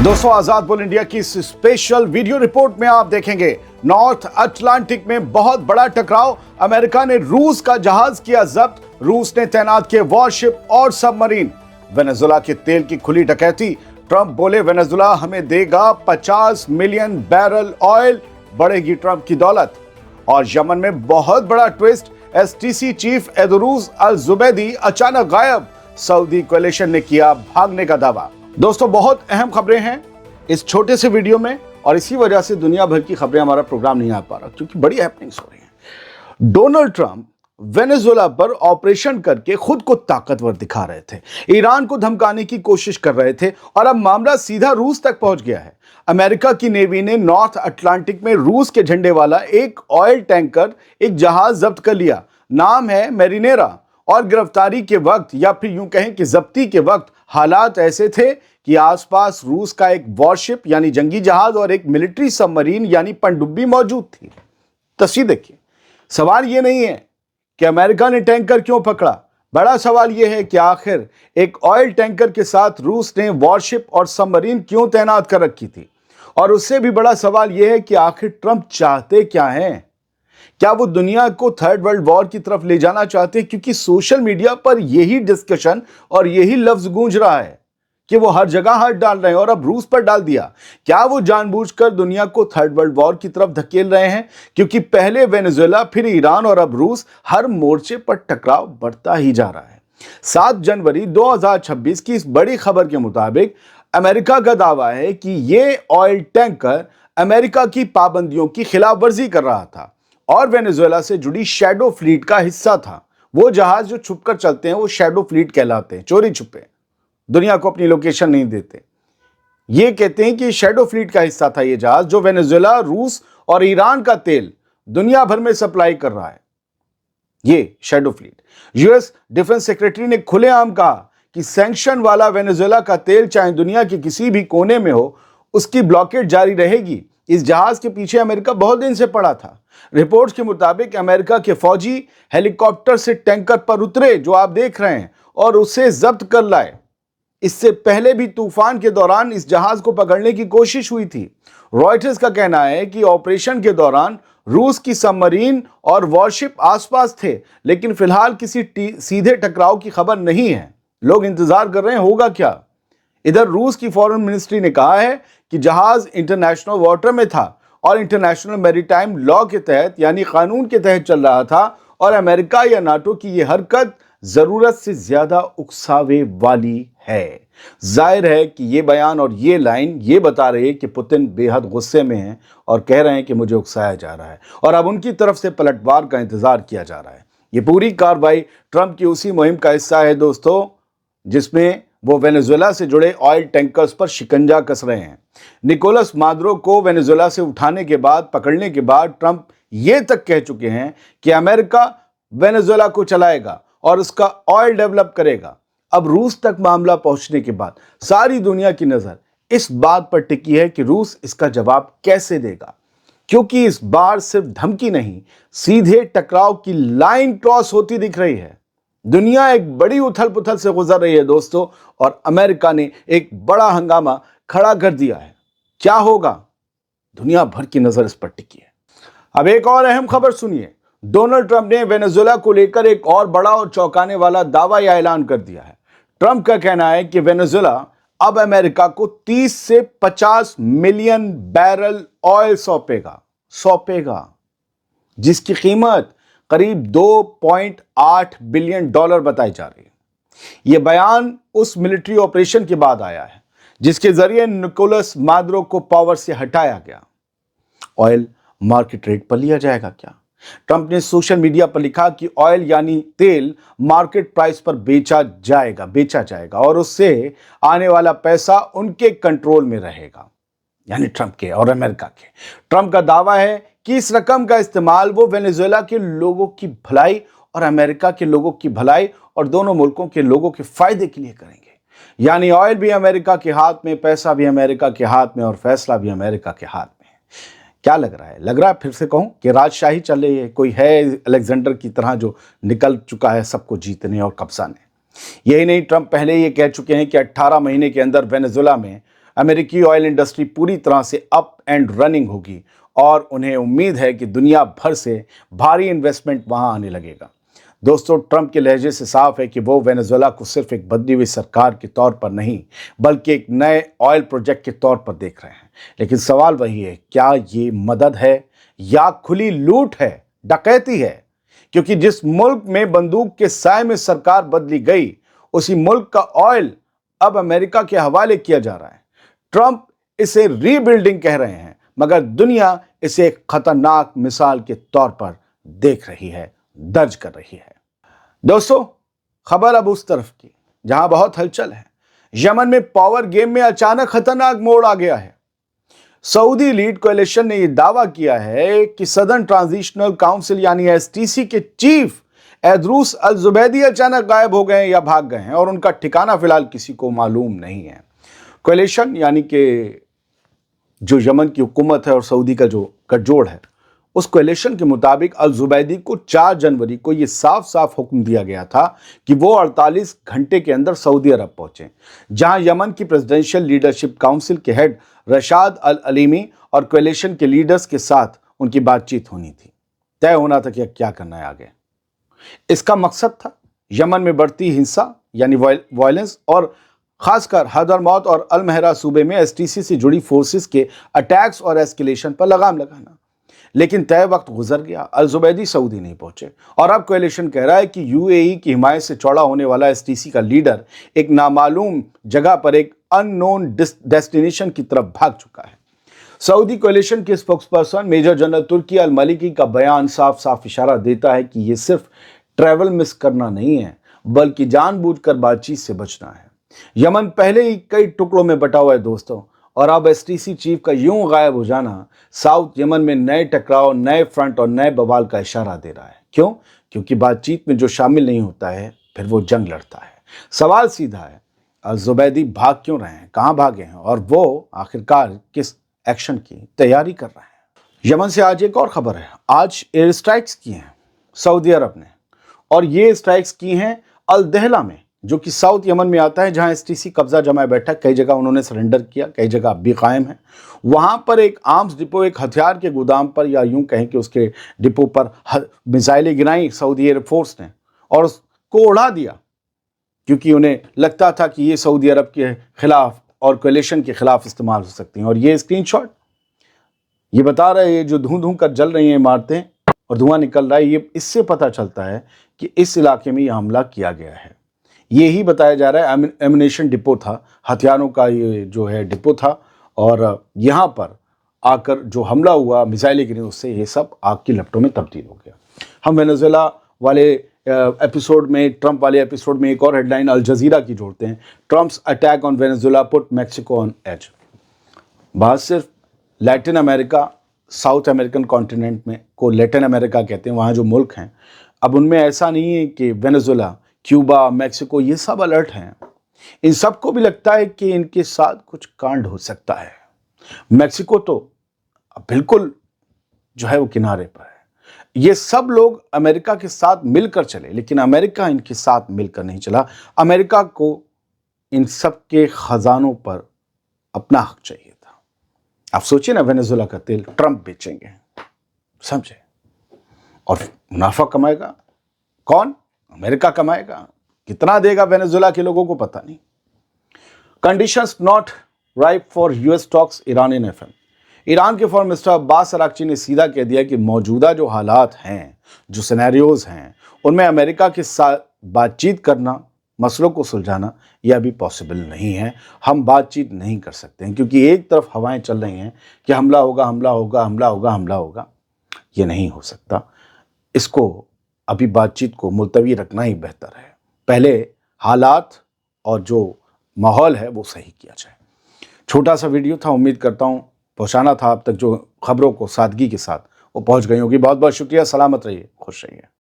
दोस्तों, आजाद बोल इंडिया की इस स्पेशल वीडियो रिपोर्ट में आप देखेंगे नॉर्थ अटलांटिक में बहुत बड़ा टकराव। अमेरिका ने रूस का जहाज किया जब्त। रूस ने तैनात किए वॉरशिप और सबमरीन। वेनेजुएला के तेल की खुली डकैती। ट्रंप बोले वेनेजुएला हमें देगा 50 मिलियन बैरल ऑयल, बढ़ेगी ट्रंप की दौलत। और यमन में बहुत बड़ा ट्विस्ट, एसटीसी चीफ एदरूज अल जुबैदी अचानक गायब। सऊदी कोalition ने किया भागने का दावा। दोस्तों, बहुत अहम खबरें हैं इस छोटे से वीडियो में और इसी वजह से दुनिया भर की खबरें हमारा प्रोग्राम नहीं आ पा रहा, क्योंकि बड़ी हैपनिंग्स हो रही हैं। डोनाल्ड ट्रंप वेनेजुएला पर ऑपरेशन करके खुद को ताकतवर दिखा रहे थे, ईरान को धमकाने की कोशिश कर रहे थे और अब मामला सीधा रूस तक पहुंच गया है। अमेरिका की नेवी ने नॉर्थ अटलांटिक में रूस के झंडे वाला एक ऑयल टैंकर, एक जहाज जब्त कर लिया। नाम है मैरिनेरा। और गिरफ्तारी के वक्त, या फिर यूं कहें कि जब्ती के वक्त, हालात ऐसे थे कि आसपास रूस का एक वॉरशिप यानी जंगी जहाज और एक मिलिट्री सबमरीन यानी पनडुब्बी मौजूद थी। तस्वीर देखिए। सवाल यह नहीं है कि अमेरिका ने टैंकर क्यों पकड़ा, बड़ा सवाल यह है कि आखिर एक ऑयल टैंकर के साथ रूस ने वॉरशिप और सबमरीन क्यों तैनात कर रखी थी। और उससे भी बड़ा सवाल यह है कि आखिर ट्रंप चाहते क्या हैं। क्या वो दुनिया को थर्ड वर्ल्ड वॉर की तरफ ले जाना चाहते हैं? क्योंकि सोशल मीडिया पर यही डिस्कशन और यही लफ्ज गूंज रहा है कि वो हर जगह हाथ डाल रहे हैं और अब रूस पर डाल दिया। क्या वो जानबूझकर दुनिया को थर्ड वर्ल्ड वॉर की तरफ धकेल रहे हैं? क्योंकि पहले वेनेजुएला, फिर ईरान और अब रूस, हर मोर्चे पर टकराव बढ़ता ही जा रहा है। 7 जनवरी 2026 की इस बड़ी खबर के मुताबिक अमेरिका का दावा है कि ये ऑयल टैंकर अमेरिका की पाबंदियों की खिलाफ वर्जी कर रहा था और वेनेजुएला से जुड़ी शैडो फ्लीट का हिस्सा था। वो जहाज जो छुपकर चलते हैं वो शैडो फ्लीट कहलाते हैं, चोरी छुपे, दुनिया को अपनी लोकेशन नहीं देते। ये कहते हैं कि शैडो फ्लीट का हिस्सा था ये जहाज, जो वेनेजुएला, रूस और ईरान का तेल दुनिया भर में सप्लाई कर रहा है। ये shadow fleet. US defence secretary ने खुलेआम कहा कि सैंक्शन वाला वेनेजुएला का तेल चाहे दुनिया के किसी भी कोने में हो, उसकी ब्लॉकेड जारी रहेगी। इस जहाज के पीछे अमेरिका बहुत दिन से पड़ा था। रिपोर्ट्स के मुताबिक अमेरिका के फौजी हेलीकॉप्टर से टैंकर पर उतरे, जो आप देख रहे हैं, और उसे जब्त कर लाए। इससे पहले भी तूफान के दौरान इस जहाज को पकड़ने की कोशिश हुई थी। रॉयटर्स का कहना है कि ऑपरेशन के दौरान रूस की सबमरीन और वॉरशिप आसपास थे, लेकिन फिलहाल किसी सीधे टकराव की खबर नहीं है। लोग इंतजार कर रहे हैं होगा क्या। इधर रूस की फॉरेन मिनिस्ट्री ने कहा है कि जहाज इंटरनेशनल वाटर में था और इंटरनेशनल मैरीटाइम लॉ के तहत यानी कानून के तहत चल रहा था, और अमेरिका या नाटो की यह हरकत जरूरत से ज्यादा उकसावे वाली है। जाहिर है कि ये बयान और ये लाइन ये बता रही है कि पुतिन बेहद गुस्से में हैं और कह रहे हैं कि मुझे उकसाया जा रहा है और अब उनकी तरफ से पलटवार का इंतजार किया जा रहा है। ये पूरी कार्रवाई ट्रंप की उसी मुहिम का हिस्सा है दोस्तों, जिसमें वो वेनेजुएला से जुड़े ऑयल टैंकर्स पर शिकंजा कस रहे हैं। निकोलस मादुरो को वेनेजुएला से उठाने के बाद, पकड़ने के बाद ट्रंप ये तक कह चुके हैं कि अमेरिका वेनेजुएला को चलाएगा और उसका ऑयल डेवलप करेगा। अब रूस तक मामला पहुंचने के बाद सारी दुनिया की नजर इस बात पर टिकी है कि रूस इसका जवाब कैसे देगा, क्योंकि इस बार सिर्फ धमकी नहीं, सीधे टकराव की लाइन क्रॉस होती दिख रही है। दुनिया एक बड़ी उथल पुथल से गुजर रही है दोस्तों, और अमेरिका ने एक बड़ा हंगामा खड़ा कर दिया है। क्या होगा, दुनिया भर की नजर इस पर टिकी है। अब एक और अहम खबर सुनिए। डोनाल्ड ट्रंप ने वेनेजुएला को लेकर एक और बड़ा और चौंकाने वाला दावा या ऐलान कर दिया है। ट्रंप का कहना है कि वेनेजुएला अब अमेरिका को 30 से 50 मिलियन बैरल ऑयल सौंपेगा, जिसकी कीमत करीब 2.8 बिलियन डॉलर बताई जा रही है। यह बयान उस मिलिट्री ऑपरेशन के बाद आया है जिसके जरिए निकोलस मादुरो को पावर से हटाया गया। ऑयल मार्केट रेट पर लिया जाएगा क्या? ट्रंप ने सोशल मीडिया पर लिखा कि ऑयल यानी तेल मार्केट प्राइस पर बेचा जाएगा और उससे आने वाला पैसा उनके कंट्रोल में रहेगा, यानी ट्रंप के और अमेरिका के। ट्रंप का दावा है कि इस रकम का इस्तेमाल वो वेनेजुएला के लोगों की भलाई और अमेरिका के लोगों की भलाई और दोनों मुल्कों के लोगों के फायदे के लिए करेंगे। यानी ऑयल भी अमेरिका के हाथ में, पैसा भी अमेरिका के हाथ में और फैसला भी अमेरिका के हाथ में। क्या लग रहा है? लग रहा है फिर से कहूं कि राजशाही चल रही है। कोई है अलेक्जेंडर की तरह जो निकल चुका है सबको जीतने और कब्जाने। यही नहीं, ट्रंप पहले ये कह चुके हैं कि 18 महीने के अंदर वेनेजुएला में अमेरिकी ऑयल इंडस्ट्री पूरी तरह से अप एंड रनिंग होगी और उन्हें उम्मीद है कि दुनिया भर से भारी इन्वेस्टमेंट वहां आने लगेगा। दोस्तों, ट्रंप के लहजे से साफ है कि वो वेनेजुएला को सिर्फ एक बदली हुई सरकार के तौर पर नहीं बल्कि एक नए ऑयल प्रोजेक्ट के तौर पर देख रहे हैं। लेकिन सवाल वही है, क्या ये मदद है या खुली लूट है, डकैती है? क्योंकि जिस मुल्क में बंदूक के साए में सरकार बदली गई, उसी मुल्क का ऑयल अब अमेरिका के हवाले किया जा रहा है। ट्रंप इसे रीबिल्डिंग कह रहे हैं, मगर दुनिया इसे एक खतरनाक मिसाल के तौर पर देख रही है, दर्ज कर रही है। दोस्तों, खबर अब उस तरफ की जहां बहुत हलचल है। यमन में पावर गेम में अचानक खतरनाक मोड़ आ गया है। सऊदी लीड कोalition ने यह दावा किया है कि सदर्न ट्रांजिशनल काउंसिल यानी एसटीसी के चीफ एदरूस अल जुबैदी अचानक गायब हो गए या भाग गए हैं और उनका ठिकाना फिलहाल किसी को मालूम नहीं है। कोalition यानी कि जो यमन की हुकूमत है और सऊदी का जो गठजोड़ है, उस कोalition के मुताबिक अल जुबैदी को 4 जनवरी को यह साफ साफ हुक्म दिया गया था कि वो 48 घंटे के अंदर सऊदी अरब पहुंचे, जहां यमन की प्रेसिडेंशियल लीडरशिप काउंसिल के हेड रशाद अल अलीमी और कोalition के लीडर्स के साथ उनकी बातचीत होनी थी। तय होना था कि क्या करना है आगे। इसका मकसद था यमन में बढ़ती हिंसा यानी वायलेंस और खासकर हदरमौत और अल महरा सूबे में एसटीसी से जुड़ी फोर्सेस के अटैक्स और एस्केलेशन पर लगाम लगाना। लेकिन तय वक्त गुजर गया, अल जुबैदी सऊदी नहीं पहुंचे और अब कोalition कह रहा है कि यूएई की हिमायत से चौड़ा होने वाला एसटीसी का लीडर एक नामालूम जगह पर एक अननोन डेस्टिनेशन की तरफ भाग चुका है। सऊदी कोalition के स्पोक्सपर्सन मेजर जनरल तुर्की अल मलिकी का बयान साफ साफ इशारा देता है कि यह सिर्फ ट्रैवल मिस करना नहीं है, बल्कि जानबूझकर बातचीत से बचना है। यमन पहले ही कई टुकड़ों में बटा हुआ है दोस्तों, और अब एसटीसी चीफ का यूं गायब हो जाना साउथ यमन में नए टकराव, नए फ्रंट और नए बवाल का इशारा दे रहा है। क्यों? क्योंकि बातचीत में जो शामिल नहीं होता है फिर वो जंग लड़ता है। सवाल सीधा है, अल जुबैदी भाग क्यों रहे हैं, कहां भागे हैं और वो आखिरकार किस एक्शन की तैयारी कर रहे हैं? यमन से आज एक और खबर है। आज एयर स्ट्राइक्स की हैं सऊदी अरब ने, और ये स्ट्राइक्स की हैं अल दहला में, जो कि साउथ यमन में आता है, जहां एसटीसी कब्जा जमाए बैठा। कई जगह उन्होंने सरेंडर किया, कई जगह अब भी कायम है। वहां पर एक आर्म्स डिपो, एक हथियार के गोदाम पर, या यूं कहें कि उसके डिपो पर मिसाइलें गिराई सऊदी एयरफोर्स ने और उसको उड़ा दिया, क्योंकि उन्हें लगता था कि ये सऊदी अरब के खिलाफ और कोalition के खिलाफ इस्तेमाल हो सकती हैं। और ये स्क्रीनशॉट ये बता रहे हैं, जो धूं धूं कर जल रही हैं इमारतें और धुआं निकल रहा है, ये इससे पता चलता है कि इस इलाके में यह हमला किया गया है। ये ही बताया जा रहा है एमिनेशन डिपो था, हथियारों का ये जो है डिपो था, और यहाँ पर आकर जो हमला हुआ, मिसाइलें गिरी, उससे ये सब आग की लपटों में तब्दील हो गया। हम वेनेजुएला वाले एपिसोड में, ट्रंप वाले एपिसोड में एक और हेडलाइन अल जजीरा की जोड़ते हैं, Trump's attack on Venezuela put Mexico on edge. बात सिर्फ Latin America, South American continent में को लैटिन अमेरिका कहते हैं, वहाँ जो मुल्क हैं, अब उनमें ऐसा नहीं है कि वेनेजुएला, क्यूबा, मैक्सिको ये सब अलर्ट हैं। इन सबको भी लगता है कि इनके साथ कुछ कांड हो सकता है। मैक्सिको तो बिल्कुल जो है वो किनारे पर है। ये सब लोग अमेरिका के साथ मिलकर चले, लेकिन अमेरिका इनके साथ मिलकर नहीं चला। अमेरिका को इन सब के खजानों पर अपना हक चाहिए था। आप सोचिए ना, वेनेजुएला का तेल ट्रंप बेचेंगे, समझे, और मुनाफा कमाएगा कौन? अमेरिका कमाएगा। कितना देगा वेनेजुएला के लोगों को पता नहीं। Conditions not ripe for US talks, Iranian FM. Iran के फॉरेन मिनिस्टर अब्बास अराक्ची ने सीधा कह दिया कि मौजूदा जो हालात हैं, जो सिनेरियोज हैं, उनमें अमेरिका के साथ बातचीत करना, मसलों को सुलझाना, यह अभी पॉसिबल नहीं है। हम बातचीत नहीं कर सकते हैं, क्योंकि एक तरफ हवाएं चल रही हैं कि हमला होगा, हमला होगा, हमला होगा, हमला होगा। ये नहीं हो सकता। इसको अभी बातचीत को मुलतवी रखना ही बेहतर है। पहले हालात और जो माहौल है वो सही किया जाए। छोटा सा वीडियो था, उम्मीद करता हूँ पहुँचाना था आप तक जो खबरों को सादगी के साथ वो पहुँच गई होगी। बहुत बहुत शुक्रिया। सलामत रहिए, खुश रहिए।